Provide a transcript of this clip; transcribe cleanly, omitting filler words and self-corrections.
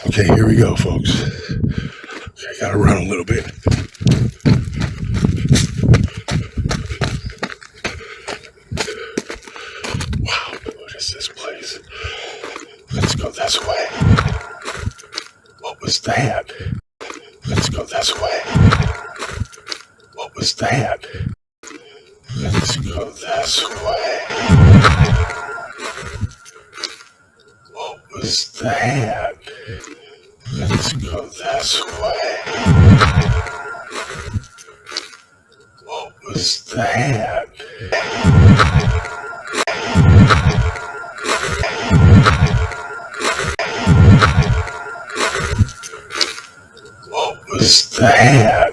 Okay, here we go, folks. Okay, I gotta run a little bit. Wow, what is this place? Let's go this way. What was that? Let's go this way. What was that? Let's go this way. What was that? Let's go this way. What was that? What was that?